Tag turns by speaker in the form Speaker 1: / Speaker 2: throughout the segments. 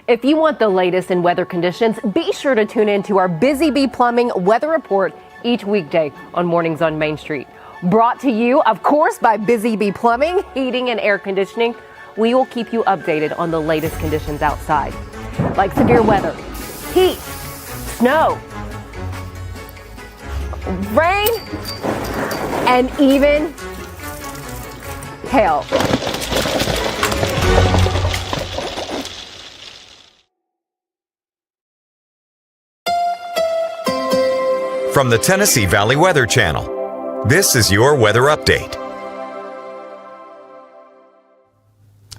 Speaker 1: If you want the latest in weather conditions, be sure to tune in to our Busy Bee Plumbing Weather Report each weekday on Mornings on Main Street. Brought to you, of course, by Busy Bee Plumbing, Heating and Air Conditioning. We will keep you updated on the latest conditions outside, like severe weather, heat, snow, rain, and even hail.
Speaker 2: From the Tennessee Valley Weather Channel, this is your weather update.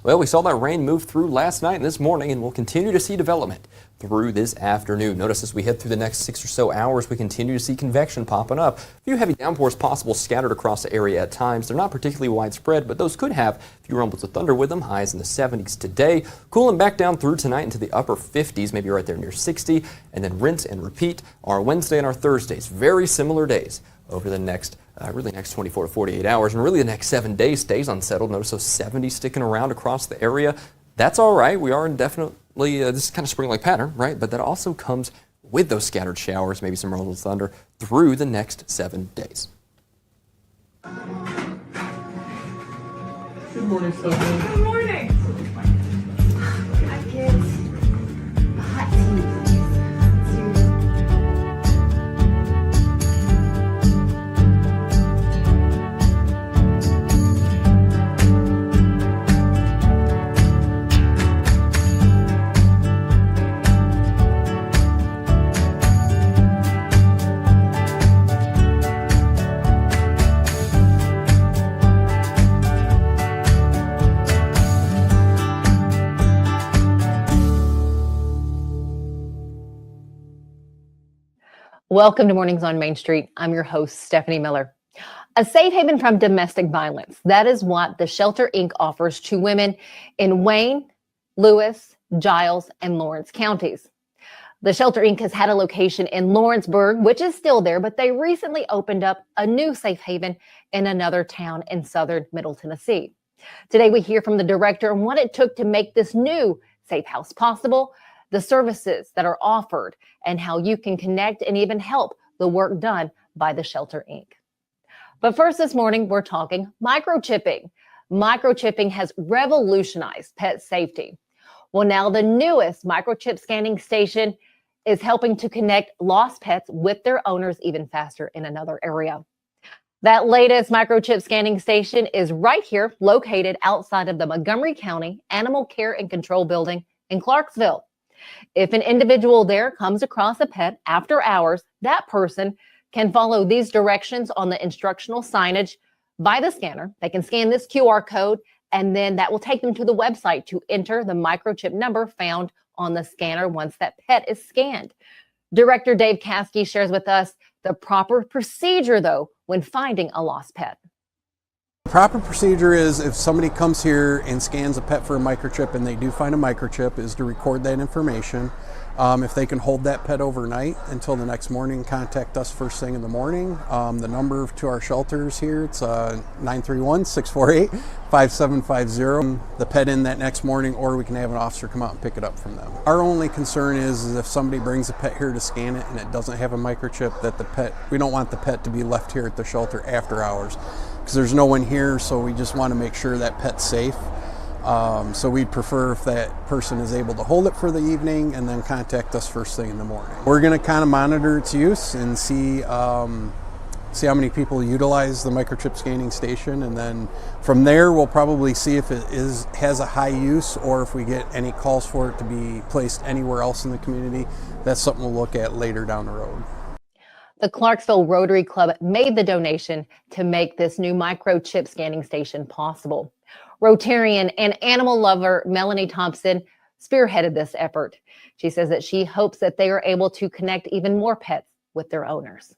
Speaker 3: Well, we saw that rain move through last night and this morning, and we'll continue to see development through this afternoon. Notice as we head through the next 6 or so hours, we continue to see convection popping up. A few heavy downpours possible scattered across the area at times. They're not particularly widespread, but those could have a few rumbles of thunder with them. Highs in the 70s today. Cooling back down through tonight into the upper 50s, maybe right there near 60. And then rinse and repeat our Wednesday and our Thursdays. Very similar days over the next next 24 to 48 hours, and really the next 7 days stays unsettled. Notice those 70s sticking around across the area. That's all right. We are indefinitely, this is kind of spring-like pattern, right? But that also comes with those scattered showers, maybe some rumbles of thunder through the next 7 days.
Speaker 4: Good morning, Stefanie.
Speaker 5: Good morning. Hi, kids. Hot tea.
Speaker 1: Welcome to Mornings on Main Street. I'm your host, Stefanie Miller. A safe haven from domestic violence. That is what the Shelter Inc. offers to women in Wayne, Lewis, Giles, and Lawrence counties. The Shelter Inc. has had a location in Lawrenceburg, which is still there, but they recently opened up a new safe haven in another town in southern Middle Tennessee. Today, we hear from the director on what it took to make this new safe house possible, the services that are offered, and how you can connect and even help the work done by the Shelter Inc. But first this morning, we're talking microchipping. Microchipping has revolutionized pet safety. Well, now the newest Microchip Scanning Station is helping to connect lost pets with their owners even faster in another area. That latest Microchip Scanning Station is right here, located outside of the Montgomery County Animal Care and Control Building in Clarksville. If an individual there comes across a pet after hours, that person can follow these directions on the instructional signage by the scanner. They can scan this QR code, and then that will take them to the website to enter the microchip number found on the scanner once that pet is scanned. Director Dave Kaske shares with us the proper procedure, though, when finding a lost pet.
Speaker 4: The proper procedure is if somebody comes here and scans a pet for a microchip and they do find a microchip, is to record that information. If they can hold that pet overnight until the next morning, contact us first thing in the morning. The number to our shelters here, it's 931-648-5750. The pet in that next morning, or we can have an officer come out and pick it up from them. Our only concern is if somebody brings a pet here to scan it and it doesn't have a microchip, that we don't want the pet to be left here at the shelter after hours, because there's no one here, so we just want to make sure that pet's safe. So we'd prefer if that person is able to hold it for the evening and then contact us first thing in the morning. We're going to kind of monitor its use and see how many people utilize the microchip scanning station, and then from there we'll probably see if it has a high use, or if we get any calls for it to be placed anywhere else in the community. That's something we'll look at later down the road.
Speaker 1: The Clarksville Rotary Club made the donation to make this new microchip scanning station possible. Rotarian and animal lover Melanie Thompson spearheaded this effort. She says that she hopes that they are able to connect even more pets with their owners.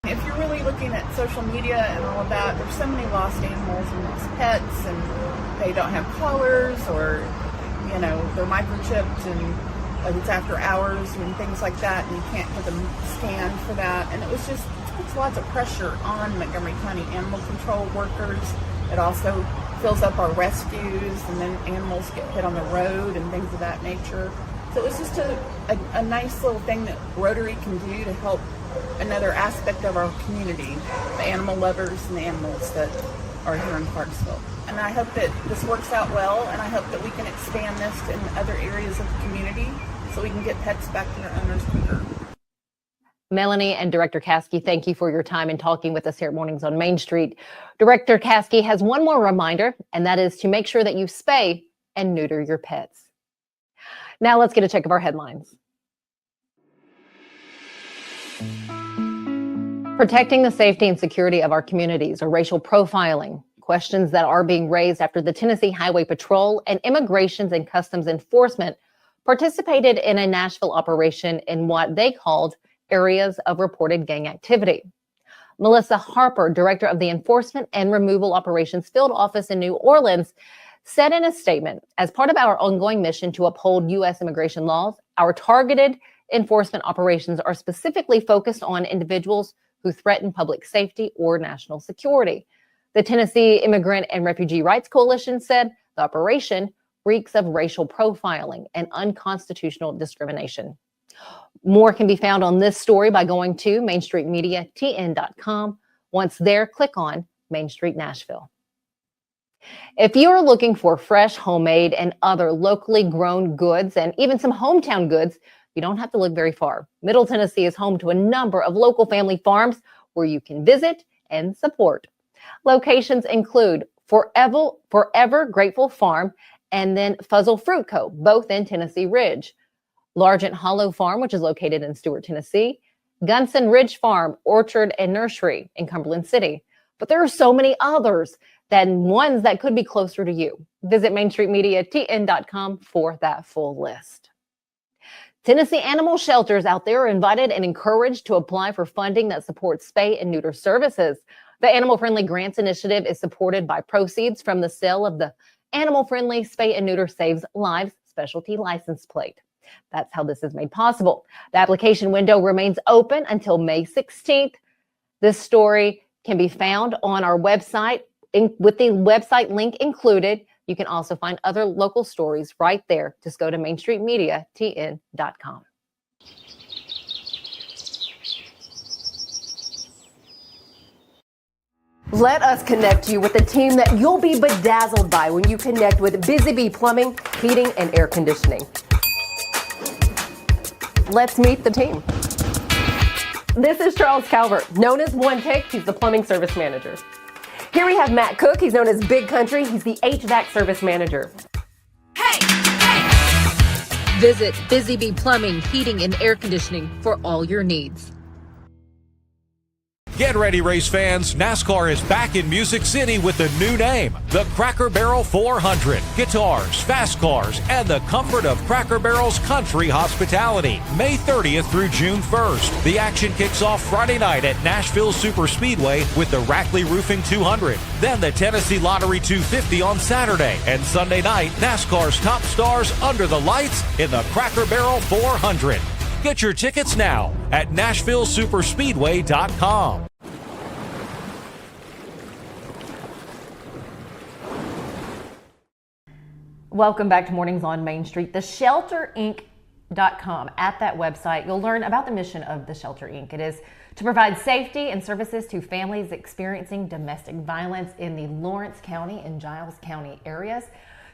Speaker 5: If you're really looking at social media and all of that, there's so many lost animals and lost pets, and they don't have collars, or, you know, they're microchipped, and like it's after hours and things like that, and you can't get them scanned for that. And it puts lots of pressure on Montgomery County animal control workers. It also fills up our rescues, and then animals get hit on the road and things of that nature. So it's just a nice little thing that Rotary can do to help another aspect of our community, the animal lovers and the animals that are here in Clarksville. And I hope that this works out well, and I hope that we can expand this in other areas of the community so we can get pets back to their owners quicker.
Speaker 1: Melanie and Director Kaske, thank you for your time and talking with us here at Mornings on Main Street. Director Kaske has one more reminder, and that is to make sure that you spay and neuter your pets. Now let's get a check of our headlines. Protecting the safety and security of our communities, or racial profiling, questions that are being raised after the Tennessee Highway Patrol and Immigrations and Customs Enforcement participated in a Nashville operation in what they called areas of reported gang activity. Melissa Harper, director of the Enforcement and Removal Operations Field Office in New Orleans, said in a statement, as part of our ongoing mission to uphold U.S. immigration laws, our targeted enforcement operations are specifically focused on individuals who threaten public safety or national security. The Tennessee Immigrant and Refugee Rights Coalition said the operation reeks of racial profiling and unconstitutional discrimination. More can be found on this story by going to mainstreetmediatn.com. Once there, click on Main Street Nashville. If you're looking for fresh, homemade, and other locally grown goods, and even some hometown goods, you don't have to look very far. Middle Tennessee is home to a number of local family farms where you can visit and support. Locations include Forever Grateful Farm and then Fuzzle Fruit Co., both in Tennessee Ridge. Largent Hollow Farm, which is located in Stuart, Tennessee. Gunson Ridge Farm, Orchard and Nursery in Cumberland City. But there are so many others than ones that could be closer to you. Visit mainstreetmediatn.com for that full list. Tennessee animal shelters out there are invited and encouraged to apply for funding that supports spay and neuter services. The Animal Friendly Grants Initiative is supported by proceeds from the sale of the Animal Friendly Spay and Neuter Saves Lives specialty license plate. That's how this is made possible. The application window remains open until May 16th. This story can be found on our website with the website link included. You can also find other local stories right there. Just go to mainstreetmediatn.com.
Speaker 6: Let us connect you with a team that you'll be bedazzled by when you connect with Busy Bee Plumbing, Heating, and Air Conditioning. Let's meet the team. This is Charles Calvert, known as One Take. He's the plumbing service manager. Here we have Matt Cook. He's known as Big Country. He's the HVAC service manager.
Speaker 7: Visit Busy Bee Plumbing, Heating, and Air Conditioning for all your needs.
Speaker 8: Get ready, race fans. NASCAR is back in Music City with a new name, the Cracker Barrel 400. Guitars, fast cars, and the comfort of Cracker Barrel's country hospitality. May 30th through June 1st. The action kicks off Friday night at Nashville Super Speedway with the Rackley Roofing 200. Then the Tennessee Lottery 250 on Saturday. And Sunday night, NASCAR's top stars under the lights in the Cracker Barrel 400. Get your tickets now at NashvilleSuperspeedway.com.
Speaker 1: Welcome back to Mornings on Main Street. The ShelterInc.com. At that website, you'll learn about the mission of the Shelter Inc. It is to provide safety and services to families experiencing domestic violence in the Lawrence County and Giles County areas.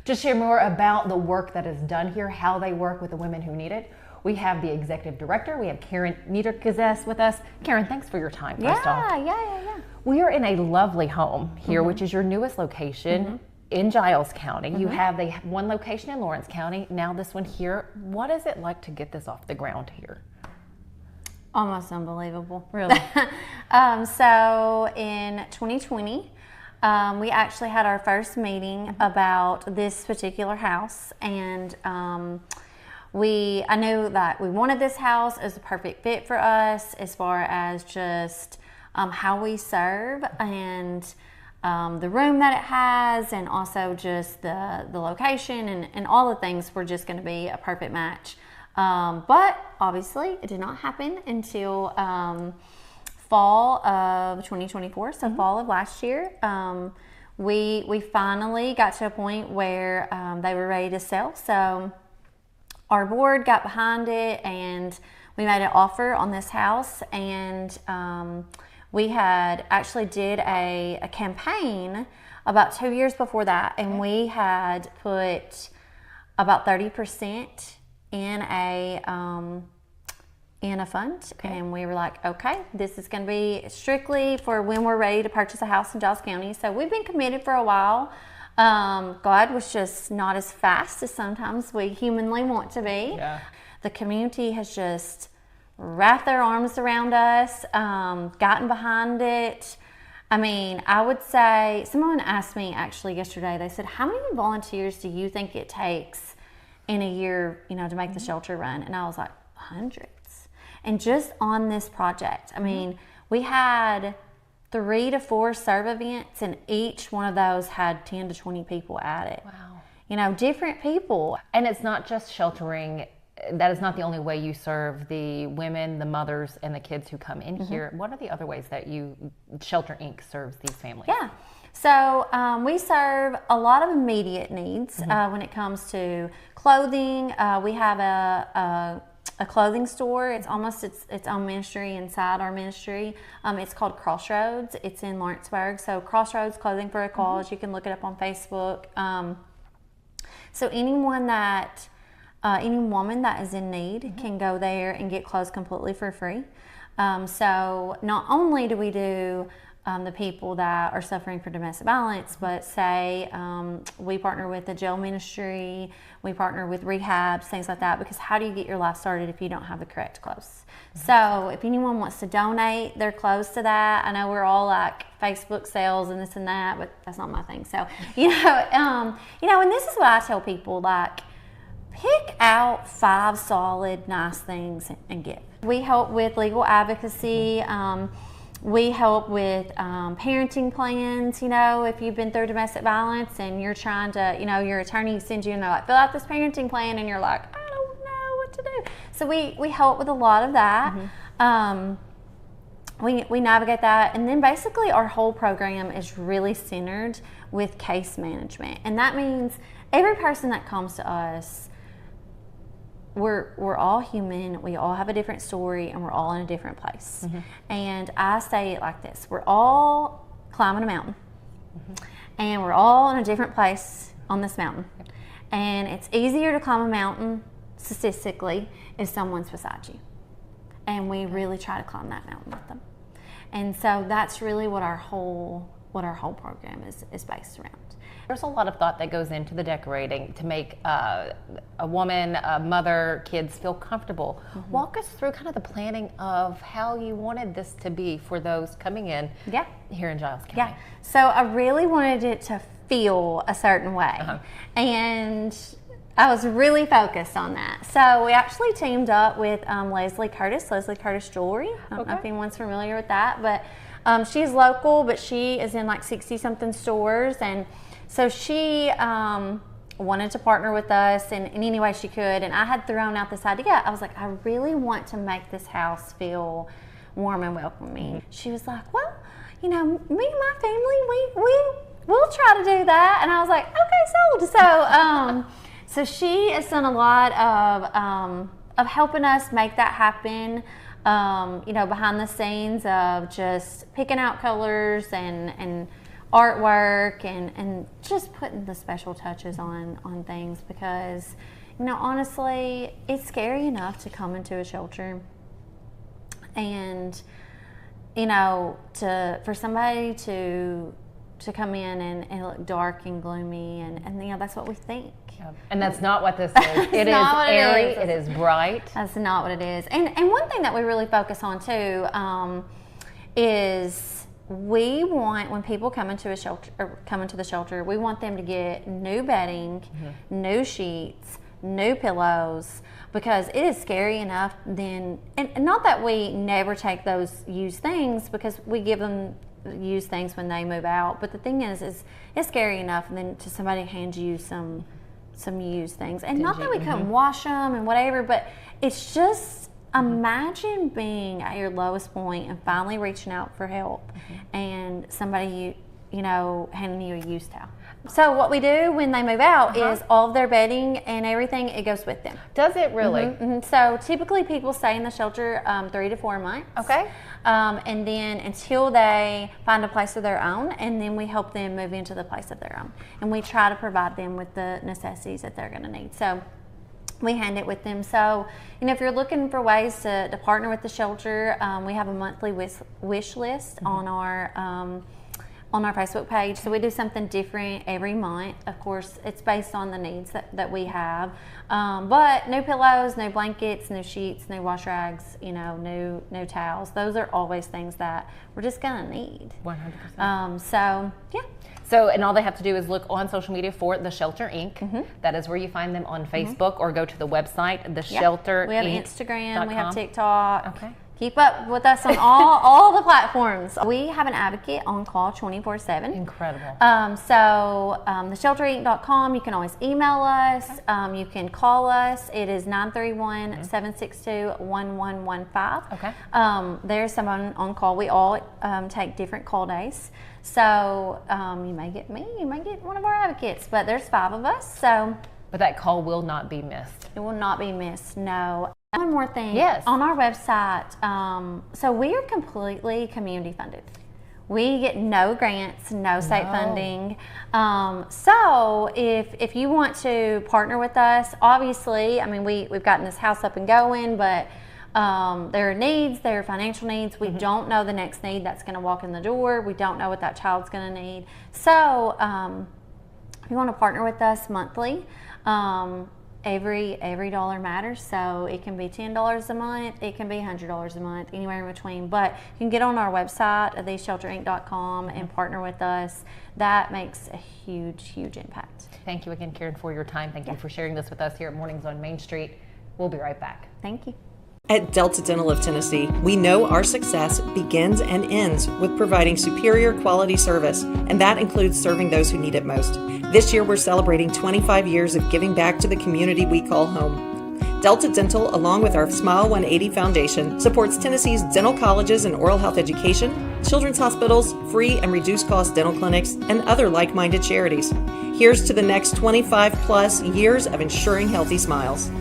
Speaker 1: To share more about the work that is done here, how they work with the women who need it, we have the executive director. We have Karen Niedergeses with us. Karen, thanks for your time.
Speaker 9: Yeah.
Speaker 1: We are in a lovely home here, which is your newest location in Giles County. You have one location in Lawrence County, now this one here. What is it like to get this off the ground here?
Speaker 9: Almost unbelievable.
Speaker 1: Really?
Speaker 9: So in 2020, we actually had our first meeting about this particular house, and I knew that we wanted this house as a perfect fit for us as far as just how we serve and the room that it has, and also just the location and all the things were just going to be a perfect match. But obviously it did not happen until fall of 2024, so fall of last year. We finally got to a point where they were ready to sell. So our board got behind it, and we made an offer on this house. And we had actually did a campaign about 2 years before that, and we had put about 30% in a fund, and we were like, okay, this is going to be strictly for when we're ready to purchase a house in Giles County. So we've been committed for a while. God was just not as fast as sometimes we humanly want to be.
Speaker 1: Yeah.
Speaker 9: The community has just wrapped their arms around us, gotten behind it. I mean, I would say, someone asked me actually yesterday, they said, how many volunteers do you think it takes in a year, to make the shelter run? And I was like, hundreds. And just on this project, I mean, we had 3 to 4 serve events, and each one of those had 10 to 20 people at it.
Speaker 1: Wow.
Speaker 9: Different people.
Speaker 1: And it's not just sheltering. That is not the only way you serve the women, the mothers, and the kids who come in here. What are the other ways that Shelter Inc. serves these families?
Speaker 9: Yeah. So we serve a lot of immediate needs when it comes to clothing. We have a clothing store. It's almost its own ministry inside our ministry. It's called Crossroads. It's in Lawrenceburg. So Crossroads Clothing for a Cause. You can look it up on Facebook. So any woman that is in need can go there and get clothes completely for free. So not only do we do the people that are suffering from domestic violence, but say we partner with the jail ministry, we partner with rehabs, things like that, because how do you get your life started if you don't have the correct clothes? So if anyone wants to donate their clothes to that, I know we're all like Facebook sales and this and that, but that's not my thing. So, and this is what I tell people, like, pick out 5 solid, nice things and give. We help with legal advocacy. We help with parenting plans. If you've been through domestic violence and you're trying to, your attorney sends you and they're like, fill out this parenting plan, and you're like, I don't know what to do. So we help with a lot of that. We navigate that, and then basically our whole program is really centered with case management, and that means every person that comes to us, we're all human, we all have a different story, and we're all in a different place. And I say it like this: we're all climbing a mountain, and we're all in a different place on this mountain. And it's easier to climb a mountain statistically if someone's beside you. And we really try to climb that mountain with them. And so that's really what our whole program is based around.
Speaker 1: There's a lot of thought that goes into the decorating to make a woman, a mother, kids feel comfortable. Walk us through kind of the planning of how you wanted this to be for those coming in here in Giles County.
Speaker 9: Yeah, so I really wanted it to feel a certain way. And I was really focused on that. So we actually teamed up with Leslie Curtis Jewelry. I don't know if anyone's familiar with that, but she's local, but she is in like 60-something stores, and so she wanted to partner with us in any way she could, and I had thrown out this idea. I was like, I really want to make this house feel warm and welcoming. She was like, well, me and my family, we'll try to do that. And I was like, okay, sold. So she has done a lot of helping us make that happen. Behind the scenes of just picking out colors and artwork and just putting the special touches on things, because honestly, it's scary enough to come into a shelter and for somebody to come in and look dark and gloomy and that's what we think.
Speaker 1: And that's not what this is. It is airy, it is bright.
Speaker 9: That's not what it is. And one thing that we really focus on too is we want, when people come into the shelter, we want them to get new bedding, new sheets, new pillows, because it is scary enough then, and not that we never take those used things, because we give them used things when they move out, but the thing is it's scary enough and then to somebody hand you some used things, and not that we couldn't wash them and whatever, but it's just imagine being at your lowest point and finally reaching out for help and somebody handing you a used towel. So what we do when they move out is all of their bedding and everything, it goes with them.
Speaker 1: Does it really?
Speaker 9: So typically people stay in the shelter 3 to 4 months.
Speaker 1: Okay.
Speaker 9: And then until they find a place of their own, and then we help them move into the place of their own. And we try to provide them with the necessities that they're going to need. So we hand it with them. So, if you're looking for ways to partner with the shelter, we have a monthly wish list on our Facebook page. So we do something different every month. Of course, it's based on the needs that we have. But no pillows, no blankets, no sheets, no wash rags, no towels. Those are always things that we're just gonna need.
Speaker 1: 100%.
Speaker 9: So, yeah.
Speaker 1: So, and all they have to do is look on social media for The Shelter Inc. That is where you find them on Facebook, or go to the website, The Shelter Inc.
Speaker 9: We have Instagram, we have TikTok.
Speaker 1: Okay.
Speaker 9: Keep up with us on all the platforms. We have an advocate on call 24/7.
Speaker 1: Incredible.
Speaker 9: theshelterinc.com. You can always email us. You can call us. It is 931-762-1115.
Speaker 1: Okay.
Speaker 9: There's someone on call. We all take different call days. So you may get me, you may get one of our advocates, but there's 5 of us. So.
Speaker 1: But that call will not be missed.
Speaker 9: It will not be missed, no. One more thing.
Speaker 1: Yes.
Speaker 9: On our website, so we are completely community funded. We get no grants, no state funding. So if you want to partner with us, obviously, we've gotten this house up and going, but there are needs, there are financial needs. We don't know the next need that's going to walk in the door. We don't know what that child's going to need. So if you want to partner with us monthly, every dollar matters. So it can be $10 a month, it can be $100 a month, anywhere in between. But you can get on our website at theshelterinc.com and partner with us. That makes a huge impact.
Speaker 1: Thank you again, Karen, for your time. Thank you for sharing this with us here at Mornings on Main Street. We'll be right back.
Speaker 9: Thank you.
Speaker 10: At Delta Dental of Tennessee, we know our success begins and ends with providing superior quality service, and that includes serving those who need it most. This year, we're celebrating 25 years of giving back to the community we call home. Delta Dental, along with our Smile 180 Foundation, supports Tennessee's dental colleges and oral health education, children's hospitals, free and reduced cost dental clinics, and other like-minded charities. Here's to the next 25 plus years of ensuring healthy smiles.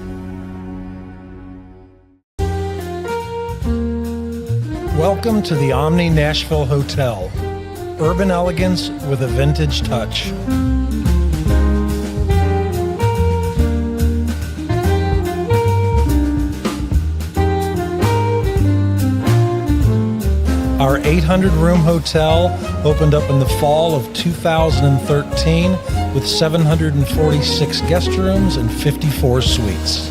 Speaker 11: Welcome to the Omni Nashville Hotel. Urban elegance with a vintage touch. Our 800-room hotel opened up in the fall of 2013 with 746 guest rooms and 54 suites.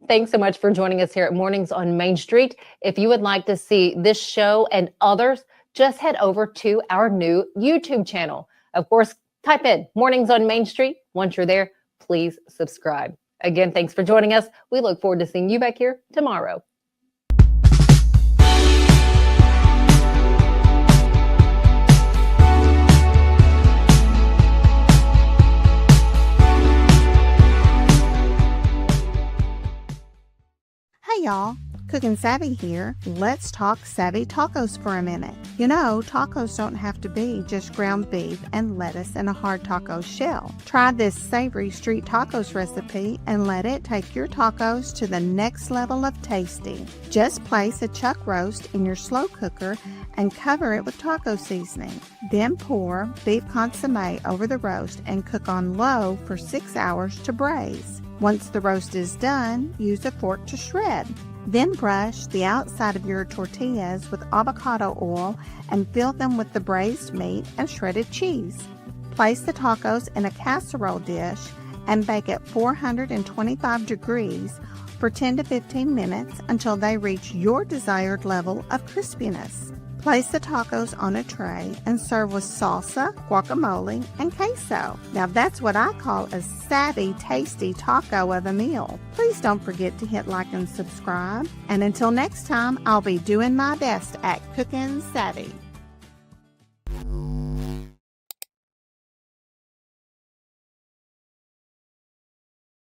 Speaker 1: Thanks so much for joining us here at Mornings on Main Street. If you would like to see this show and others, just head over to our new YouTube channel. Of course, type in Mornings on Main Street. Once you're there, please subscribe. Again, thanks for joining us. We look forward to seeing you back here tomorrow.
Speaker 12: Hey y'all, Cookin' Savvy here. Let's talk savvy tacos for a minute. Tacos don't have to be just ground beef and lettuce in a hard taco shell. Try this savory street tacos recipe and let it take your tacos to the next level of tasty. Just place a chuck roast in your slow cooker and cover it with taco seasoning. Then pour beef consomme over the roast and cook on low for 6 hours to braise. Once the roast is done, use a fork to shred. Then brush the outside of your tortillas with avocado oil and fill them with the braised meat and shredded cheese. Place the tacos in a casserole dish and bake at 425 degrees for 10 to 15 minutes until they reach your desired level of crispiness. Place the tacos on a tray and serve with salsa, guacamole, and queso. Now that's what I call a savvy, tasty taco of a meal. Please don't forget to hit like and subscribe. And until next time, I'll be doing my best at Cookin' Savvy.